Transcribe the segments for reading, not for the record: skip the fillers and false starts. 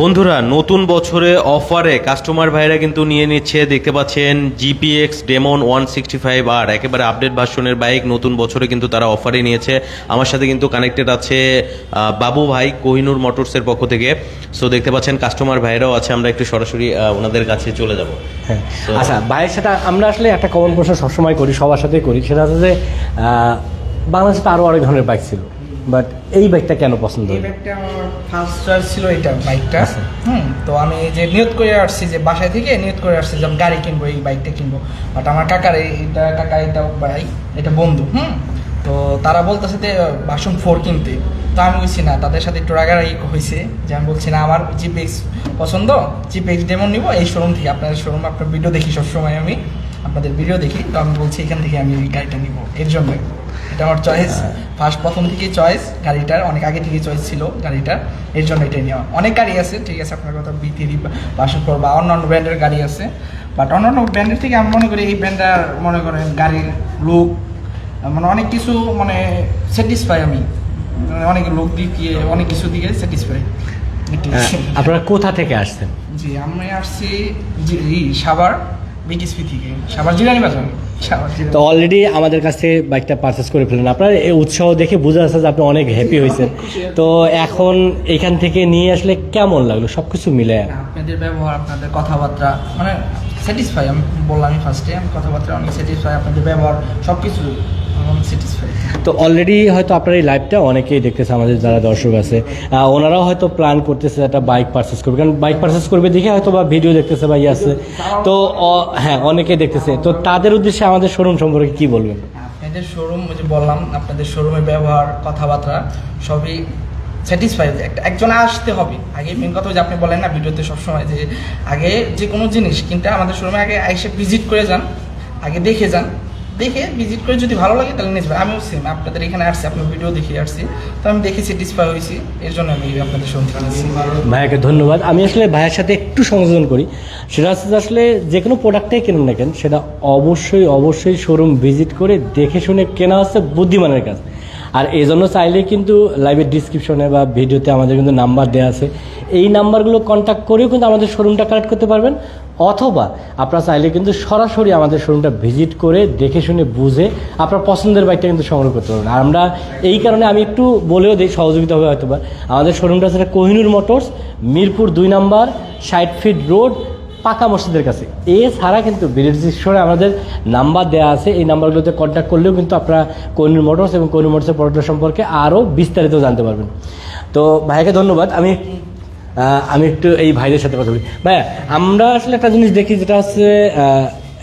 বন্ধুরা, নতুন বছরে অফারে কাস্টমার ভাইরা কিন্তু নিয়ে নিচ্ছে। দেখতে পাচ্ছেন জিপিএক্স ডেমন 165R, একেবারে আপডেট ভার্সনের বাইক নতুন বছরে কিন্তু তারা অফারে নিয়েছে। আমার সাথে কিন্তু কানেক্টেড আছে বাবু ভাই কোহিনুর মোটরসের পক্ষ থেকে। সো দেখতে পাচ্ছেন কাস্টমার ভাইরাও আছে, আমরা একটু সরাসরি ওনাদের কাছে চলে যাব। হ্যাঁ, আচ্ছা, ভাইয়ের সাথে আমরা আসলে একটা কমন প্রশ্ন সবসময় করি, সবার সাথেই করি, সেটা হচ্ছে যে বাংলাদেশে তো আরও অনেক ধরনের বাইক ছিল, বাট এই বাইকটা কেন পছন্দ এই হলো? বাইকটা আমার ফার্স্ট চয়েস ছিল এটা বাইকটা। তো আমি যে নিয়ত করে আসছি, যে বাসায় থেকে নিয়ত করে আসছি যে আমি গাড়ি কিনবো, এই বাইকটা কিনবো। বাট আমার কাকার এটা ভাই, এটা বন্ধু। তো তারা বলতেছে যে ভার্সন 4 কিনতে। তো আমি বলছি না, তাদের সাথে একটু রাগারাগি হয়েছে যে আমি বলছি না, আমার জিপিএক্স পছন্দ, জিপিএক্স ডেমন নিবো এই শোরুম থেকে। আপনাদের শোরুম, আপনার ভিডিও দেখি সবসময়, আমি আপনাদের ভিডিও দেখি। তো আমি বলছি এখান থেকে আমি এই গাড়িটা নিবো, এর জন্য এটা আমার চয়েস। প্রথম থেকেই চয়েস গাড়িটার, অনেক আগে থেকে চয়েস ছিল গাড়িটার, এর জন্য এটাই নেওয়া। অনেক গাড়ি আছে, ঠিক আছে, আপনার কথা B3 ভার্সন 4 বা অন্যান্য ব্র্যান্ডের গাড়ি আছে, বাট অন্যান্য ব্র্যান্ডের থেকে আমি মনে করি এই ব্র্যান্ডটার মনে করেন গাড়ির লুক, মানে অনেক কিছু মানে স্যাটিসফাই। আমি অনেক লুক দিক দিয়ে, অনেক কিছু দিকে স্যাটিসফাই। আপনারা কোথা থেকে আসছেন? জি, আমি আসছি সাভার বিটিসপি থেকে, সাভার জিরানি বাজার। তো অলরেডি আমাদের কাছ থেকে বাইকটা পারচেস করে ফেলেন। আপনার এই উৎসাহ দেখে বোঝা যাচ্ছে যে আপনি অনেক হ্যাপি হয়েছেন। তো এখন এখান থেকে নিয়ে আসলে কেমন লাগলো সব কিছু মিলে? আপনাদের ব্যবহার, আপনাদের কথাবার্তা, মানে স্যাটিসফাই। আমি বললাম ফার্স্টে, আমি কথাবার্তা অনেক স্যাটিসফাই, আপনাদের ব্যবহার সব কিছু অনেক স্যাটিসফাই। তো অলরেডি হয়তো আপনার এই লাইভটা অনেকেই দেখতেছে, আমাদের যারা দর্শক আছে ওনারাও হয়তো প্ল্যান করতেছে একটা বাইক পারচেস করবে, কারণ বাইক পারচেস করবে দেখে হয়তো বা ভিডিও দেখতেছে বা আছে। তো হ্যাঁ, অনেকেই দেখতেছে। তো তাদের উদ্দেশ্যে আমাদের শোরুম সম্পর্কে কি বলবেন? আপনাদের শোরুম, যে বললাম, আপনাদের শোরুমের ব্যবহার, কথাবার্তা সবই স্যাটিসফাই। একজন আসতে হবে আগে। মেন কথা যে আপনি বলেন না ভিডিওতে সবসময় যে আগে যে কোনো জিনিস কিনতে আমাদের শোরুমে আগে এসে ভিজিট করে যান, আগে দেখে যান, দেখে ভিজিট করে যদি ভালো লাগে তাহলে নিয়ে যাবেন। আমিও সেম, আপনাদের এখানে আসছি, আপনার ভিডিও দেখে আসছি, তো আমি দেখে স্যাটিসফাই হয়েছি, এর জন্য আমি আপনাদের শোরুম থেকে নিয়েছি। ভাইয়াকে ধন্যবাদ। আমি আসলে ভাইয়ের সাথে একটু সংযোজন করি, সেটা হচ্ছে যে আসলে যে কোনো প্রোডাক্টটাই কেনেন না কেন, সেটা অবশ্যই শোরুম ভিজিট করে দেখে শুনে কেনা হচ্ছে বুদ্ধিমানের কাজ। আর এই জন্য চাইলে কিন্তু লাইভের ডিসক্রিপশনে বা ভিডিওতে আমাদের কিন্তু নাম্বার দেওয়া আছে, এই নাম্বারগুলো কন্ট্যাক্ট করেও কিন্তু আমাদের শোরুমটা কালেক্ট করতে পারবেন, অথবা আপনারা চাইলে কিন্তু সরাসরি আমাদের শোরুমটা ভিজিট করে দেখে শুনে বুঝে আপনার পছন্দের বাইকটা কিন্তু সংগ্রহ করতে পারবেন। আর আমরা এই কারণে আমি একটু বলেও দিই, সহযোগিতা হবে হয়তো বা, আমাদের শোরুমটা আছে কোহিনুর মোটরস, মিরপুর 2 নম্বর, 60 ফিট রোড, পাকা মসজিদের কাছে। এছাড়া কিন্তু বিডিসিশনে আমাদের নাম্বার দেওয়া আছে, এই নাম্বারগুলোতে কন্ট্যাক্ট করলেও কিন্তু আপনারা কোহিনুর মোটরস এবং কোহিনুর মোটরসের প্রোডাক্ট সম্পর্কে আরও বিস্তারিত জানতে পারবেন। তো ভাইকে ধন্যবাদ। আমি একটু এই ভাইদের সাথে কথা বলি। ভাইয়া, আমরা আসলে একটা জিনিস দেখি, যেটা হচ্ছে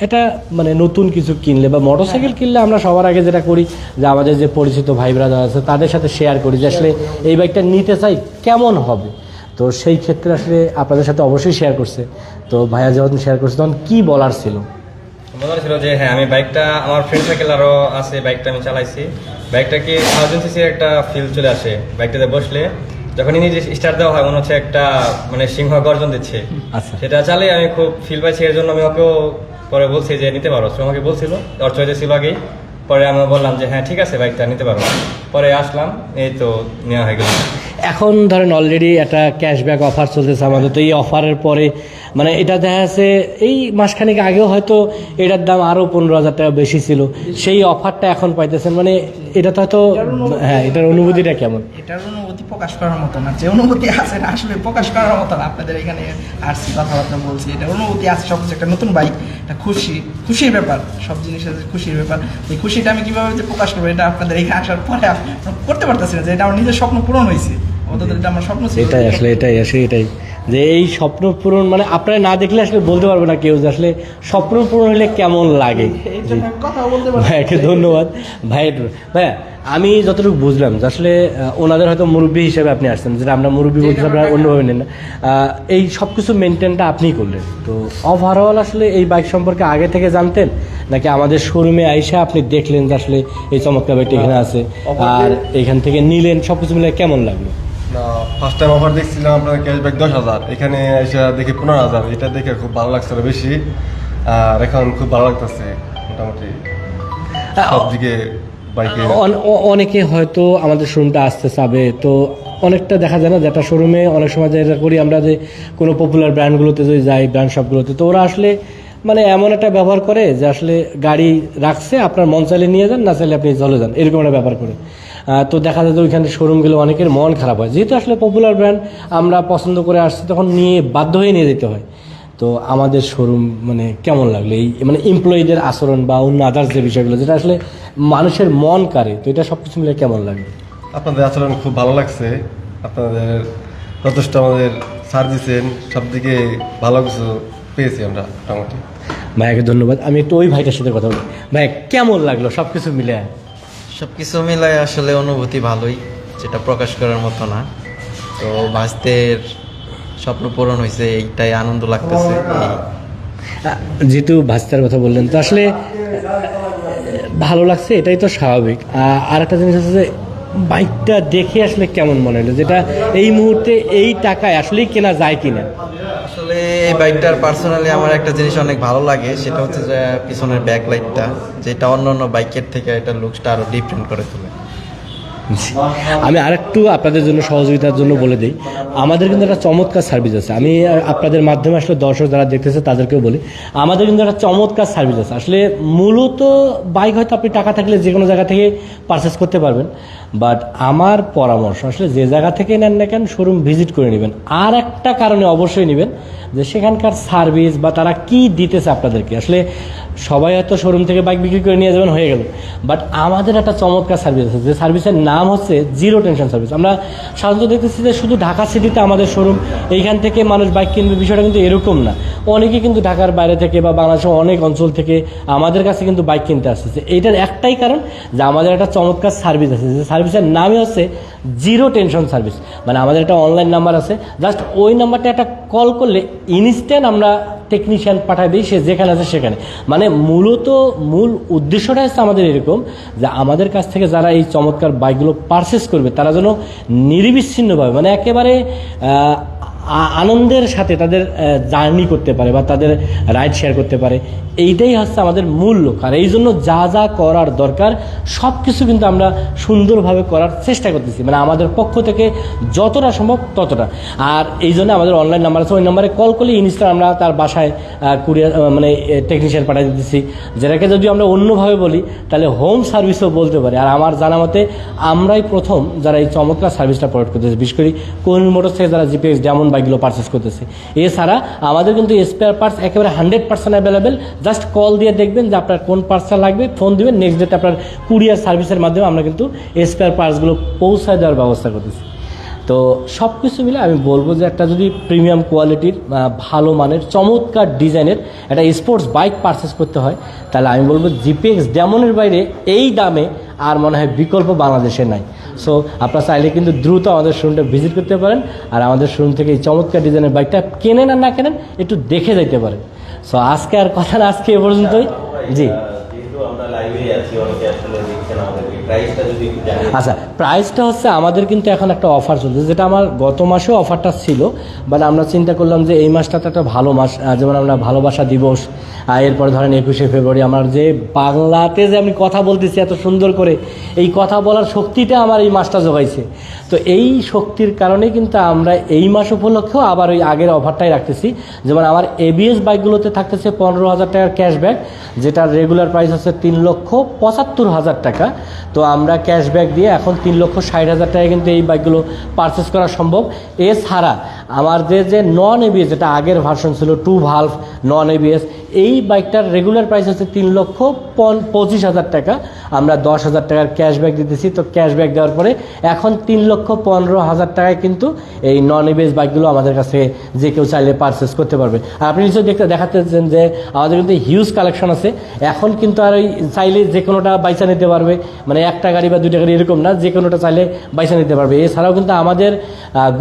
এটা মানে নতুন কিছু কিনলে বা মোটরসাইকেল কিনলে আমরা সবার আগে যেটা করি যে আমাদের যে পরিচিত ভাই ব্রাদার আছে তাদের সাথে শেয়ার করি যে আসলে এই বাইকটা নিতে চাই, কেমন হবে। তো সেই ক্ষেত্রে আসলে আপনাদের সাথে অবশ্যই শেয়ার করছে। তো ভাইয়া যখন শেয়ার করছে তখন কি বলার ছিল? বলার ছিল যে হ্যাঁ, আমি বাইকটা, আমার ফ্রেন্ড সার্কেল আরও আছে, বাইকটা আমি চালাইছি। বাইকটা কি 1000 সিসির একটা ফিল চলে আসে বাইকটাতে বসলে, যখনই নিজে স্টার্ট দেওয়া হয় মনে হচ্ছে একটা মানে সিংহ গর্জন দিচ্ছে। আচ্ছা, সেটা চালে আমি খুব ফিল পাইছি, এর জন্য আমি ওকেও পরে বলছি যে নিতে পারো। সে আমাকে বলছিল, ওর চয়েস ছিল আগেই। পরে আমি বললাম যে হ্যাঁ ঠিক আছে, বাইকটা নিতে পারো। পরে আসলাম, এই তো নেওয়া হয়ে গেল। এখন ধরেন অলরেডি একটা ক্যাশব্যাক অফার চলতেছে আমাদের। তো এই অফারের পরে মানে এটা দেখা যাচ্ছে এই মাসখানেক আগেও হয়তো এটার দাম আরও 15,000 টাকা বেশি ছিল, সেই অফারটা এখন পাইতেছেন। মানে এটা তো হয়তো, হ্যাঁ, এটার অনুভূতিটা কেমন? এটার অনুভূতি প্রকাশ করার মতো না, যে অনুভূতি আছে না আসলে প্রকাশ করার মতো না। আপনাদের এখানে আসছি, কথাবার্তা বলছি, এটা অনুভূতি আছে সব কিছু। একটা নতুন বাইক, একটা খুশির ব্যাপার, সব জিনিসের খুশির ব্যাপার। এই খুশিটা আমি কিভাবে যে প্রকাশ করবো, এটা আপনাদের এখানে আসার পরে করতে পারতেছি না, যে এটা আমার নিজের স্বপ্ন পূরণ হয়েছে। অন্তত এটা আমার স্বপ্ন ছিল। এটাই যে এই স্বপ্ন পূরণ, মানে আপনারা না দেখলে আসলে বলতে পারবে না কেউ যে আসলে স্বপ্ন পূরণ হলে কেমন লাগে। কথা বলতে পারি। ভাইকে ধন্যবাদ। ভাইয়া, আমি যতটুকু বুঝলাম যে আসলে ওনাদের হয়তো মুরব্বী হিসেবে আপনি আসছেন, যেটা আমরা মুরব্বী বলতে আপনারা অন্যভাবে নেন না, এই সব কিছু মেনটেনটা আপনিই করলেন। তো ওভারঅল আসলে এই বাইক সম্পর্কে আগে থেকে জানতেন, নাকি আমাদের শোরুমে আইসা আপনি দেখলেন যে আসলে এই চমৎকার বাইকটা এখানে আছে আর এখান থেকে নিলেন, সব কিছু মিলে কেমন লাগলো? না, ফার্স্ট টাইম অফার দেখছিলাম আপনার ক্যাশব্যাক 10,000, এখানে এসে দেখি 15,000। এটা দেখে খুব ভালো লাগছিল বেশি, আর এখন খুব ভালো লাগতেছে মোটামুটি সব দিকে বাইকে। অনেকে হয়তো আমাদের শোরুমটা আসতে চাবে, তো অনেকটা দেখা যায় না, যেটা শোরুমে অনেক সময় যেটা করি আমরা, যে কোনো পপুলার ব্র্যান্ডগুলোতে যদি যাই, ব্র্যান্ড শপগুলোতে, তো ওরা আসলে মানে এমন একটা ব্যবহার করে যে আসলে গাড়ি রাখছে, আপনার মন চাইলে নিয়ে যান, না চাইলে আপনি চলে যান, এরকম একটা ব্যাপার করে। তো দেখা যায় যে ওইখানে শোরুমগুলো অনেকের মন খারাপ হয়, যেহেতু আসলে পপুলার ব্র্যান্ড আমরা পছন্দ করে আসছি, তখন নিয়ে বাধ্য হয়ে নিয়ে যেতে হয়। তো আমাদের শোরুম মানে কেমন লাগলো, এই মানে এমপ্লয়ীদের আচরণ বা অন্য আদার্স যে বিষয়গুলো যেটা আসলে মানুষের মন কাড়ে, তো এটা সব কিছু মিলে কেমন লাগলো? আপনাদের আচরণ খুব ভালো লাগছে, আপনাদের যথেষ্ট আমাদের সার দিচ্ছেন, সব দিকে ভালো কিছু পেয়েছি আমরা মোটামুটি। ভাইয়াকে ধন্যবাদ। আমি একটু ওই ভাইটার সাথে কথা বলি। ভাই কেমন লাগলো সব কিছু মিলে? সব কিছু মিলায় আসলে অনুভূতি ভালোই, যেটা প্রকাশ করার মতো না। তো ভাস্তের স্বপ্ন পূরণ হয়েছে, এইটাই আনন্দ লাগতেছে। যেহেতু ভাস্তার কথা বললেন, তো আসলে ভালো লাগছে, এটাই তো স্বাভাবিক। আর একটা জিনিস আছে যে বাইকটা দেখে আসলে কেমন মনে হলো, যেটা এই মুহূর্তে এই টাকায় আসলেই কেনা যায় কিনা? আসলে এই বাইকটার পার্সোনালি আমার একটা জিনিস অনেক ভালো লাগে, সেটা হচ্ছে যে পিছনের ব্যাক লাইটটা, যেটা অন্য অন্য বাইকের থেকে এটা লুকসটা আরো ডিফারেন্ট করে তোলে। আমি আরেকটু আপনাদের জন্য সহযোগিতার জন্য বলে দিই, আমাদের কিন্তু একটা চমৎকার সার্ভিস আছে। আমি আপনাদের মাধ্যমে আসলে দর্শক যারা দেখতেছে তাদেরকেও বলি, আমাদের কিন্তু একটা চমৎকার সার্ভিস আছে। আসলে মূলত বাইক হয়তো আপনি টাকা থাকলে যে কোনো জায়গা থেকে পারচেস করতে পারবেন, বাট আমার পরামর্শ আসলে যে জায়গা থেকে নেন না কেন শোরুম ভিজিট করে নেবেন। আর একটা কারণে অবশ্যই নেবেন, যে সেখানকার সার্ভিস বা তারা কি দিতেছে আপনাদেরকে। আসলে সবাই হয়তো শোরুম থেকে বাইক বিক্রি করে নিয়ে যাবেন, হয়ে গেল, বাট আমাদের একটা চমৎকার সার্ভিস আছে, যে সার্ভিসের নাম হচ্ছে জিরো টেনশন সার্ভিস। আমরা সাধারণত দেখতেছি যে শুধু ঢাকা সিটিতে আমাদের শোরুম, এইখান থেকে মানুষ বাইক কিনবে, বিষয়টা কিন্তু এরকম না। অনেকে কিন্তু ঢাকার বাইরে থেকে বা বাংলাদেশের অনেক অঞ্চল থেকে আমাদের কাছে কিন্তু বাইক কিনতে আসতেছে। এইটার একটাই কারণ যে আমাদের একটা চমৎকার সার্ভিস আছে, যে সার্ভিসের নামই হচ্ছে জিরো টেনশন সার্ভিস। মানে আমাদের একটা অনলাইন নাম্বার আছে, জাস্ট ওই নাম্বারটা একটা কল করলে ইনস্ট্যান্ট আমরা টেকনিশিয়ান পাঠাই দিই, সে যেখানে আছে সেখানে। মানে মূলত মূল উদ্দেশ্যটা হচ্ছে আমাদের এরকম, যে আমাদের কাছ থেকে যারা এই চমৎকার বাইকগুলো পারচেস করবে, তারা যেন নিরবিচ্ছিন্নভাবে মানে একেবারে আনন্দের সাথে তাদের জার্নি করতে পারে বা তাদের রাইড শেয়ার করতে পারে। এইটাই হচ্ছে আমাদের মূল লক্ষ্য। আর এই জন্য যা যা করার দরকার সব কিছু কিন্তু আমরা সুন্দরভাবে করার চেষ্টা করতেছি, মানে আমাদের পক্ষ থেকে যতটা সম্ভব ততটা। আর এই জন্য আমাদের অনলাইন নাম্বার আছে, ওই নাম্বারে কল করলে ইনস্ট্যান্ট আমরা তার বাসায় কুরিয়ার মানে টেকনিশিয়ান পাঠিয়ে দিতেছি, যেটাকে যদি আমরা অন্যভাবে বলি তাহলে হোম সার্ভিসও বলতে পারি। আর আমার জানা মতে আমরাই প্রথম যারা এই চমৎকার সার্ভিসটা প্রোভাইড করতেছি, বিশেষ করে কোন মোটর থেকে যারা জিপিএক্স যেমন বাইকগুলো পারচেস করতেছে। এছাড়া আমাদের কিন্তু স্পেয়ার পার্টস একেবারে 100% অ্যাভেলেবেল। জাস্ট কল দিয়ে দেখবেন যে আপনার কোন পার্টসটা লাগবে, ফোন দিবেন, নেক্সট ডেতে আপনার কুরিয়ার সার্ভিসের মাধ্যমে আমরা কিন্তু স্পেয়ার পার্টসগুলো পৌঁছায় দেওয়ার ব্যবস্থা করতেছি। তো সব কিছু মিলে আমি বলবো যে একটা যদি প্রিমিয়াম কোয়ালিটির ভালো মানের চমৎকার ডিজাইনের একটা স্পোর্টস বাইক পারচেস করতে হয়, তাহলে আমি বলবো জিপিএক্স ডেমনের বাইরে এই দামে আর মনে হয় বিকল্প বাংলাদেশে নাই। সো আপনারা চাইলে কিন্তু দ্রুত আমাদের শোরুমটা ভিজিট করতে পারেন, আর আমাদের শোরুম থেকে এই চমৎকার ডিজাইনের বাইকটা কেনেন আর না কেনেন একটু দেখে যাইতে পারেন। সো আজকে আর কথা না, আজকে এ পর্যন্তই। জি আচ্ছা, প্রাইসটা হচ্ছে আমাদের কিন্তু এখন একটা অফার চলছে, যেটা আমার গত মাসেও অফারটা ছিল, বাট আমরা চিন্তা করলাম যে এই মাসটা তো একটা ভালো মাস, যেমন আমরা ভালোবাসা দিবস, এরপরে ধরেন 21শে ফেব্রুয়ারি, আমার যে বাংলাতে যে আমি কথা বলতেছি এত সুন্দর করে, এই কথা বলার শক্তিটা আমার এই মাসটা জোগাইছে। তো এই শক্তির কারণে কিন্তু আমরা এই মাস উপলক্ষেও আবার ওই আগের অফারটাই রাখতেছি। যেমন আমার এবিএস বাইকগুলোতে থাকতেছে 15,000 টাকার ক্যাশব্যাক, যেটার রেগুলার প্রাইস হচ্ছে 3,75,000 টাকা। তো আমরা ক্যাশব্যাক দিয়ে এখন 3,60,000 টাকায় কিন্তু এই বাইকগুলো পারচেস করা সম্ভব। এছাড়া আমার যে নন এবিএস, যেটা আগের ভার্সন ছিল 2 ভালভ নন এবিএস, এই বাইকটার রেগুলার প্রাইস হচ্ছে 3,25,000 টাকা। আমরা 10,000 টাকার ক্যাশব্যাক দিতেছি। তো ক্যাশব্যাক দেওয়ার পরে এখন 3,15,000 টাকায় কিন্তু এই নন এবিএস বাইকগুলো আমাদের কাছে যে কেউ চাইলে পারচেস করতে পারবে। আর আপনি নিশ্চয়ই দেখাচ্ছেন যে আমাদের কিন্তু হিউজ কালেকশন আছে। এখন কিন্তু আর ওই চাইলে যে কোনোটা বাইচা নিতে পারবে, মানে একটা গাড়ি বা দুইটা গাড়ি এরকম না, যে কোনোটা চাইলে বাইচা নিতে পারবে। এছাড়াও কিন্তু আমাদের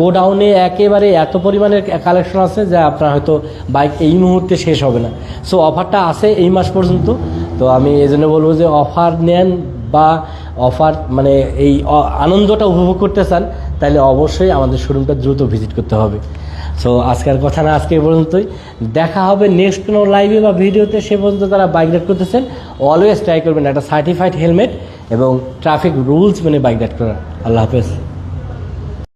গোডাউনে একেবারে এত পরিমাণের কালেকশন আছে যে আপনার হয়তো বাইক এই মুহূর্তে শেষ হবে না। সো অফারটা আছে এই মাস পর্যন্ত। তো আমি এই জন্য বলবো যে অফার নেন বা অফার মানে এই আনন্দটা উপভোগ করতে চান, তাহলে অবশ্যই আমাদের শোরুমটা দ্রুত ভিজিট করতে হবে। সো আজকের কথা না, আজকে পর্যন্তই। দেখা হবে নেক্সট কোনো লাইভে বা ভিডিওতে। সে পর্যন্ত তারা বাইক রাইড করতেছেন অলওয়েজ ট্রাই করবেন একটা সার্টিফাইড হেলমেট এবং ট্রাফিক রুলস মেনে বাইক রাইড করার। আল্লাহ হাফেজ।